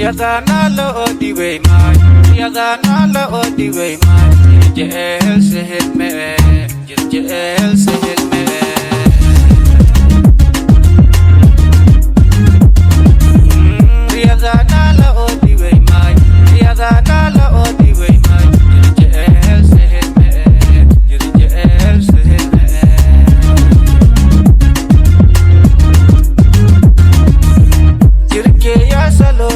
Yadanala odi way my Yadanala odi way my Jel se hit me Jel se hit me Yadanala odi way my Yadanala odi way my Jel se hit me Jel se hit me Jirke ya salo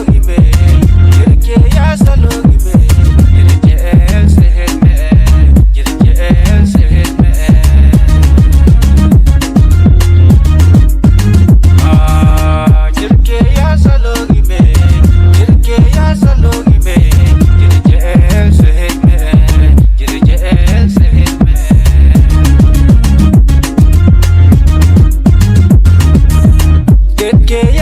que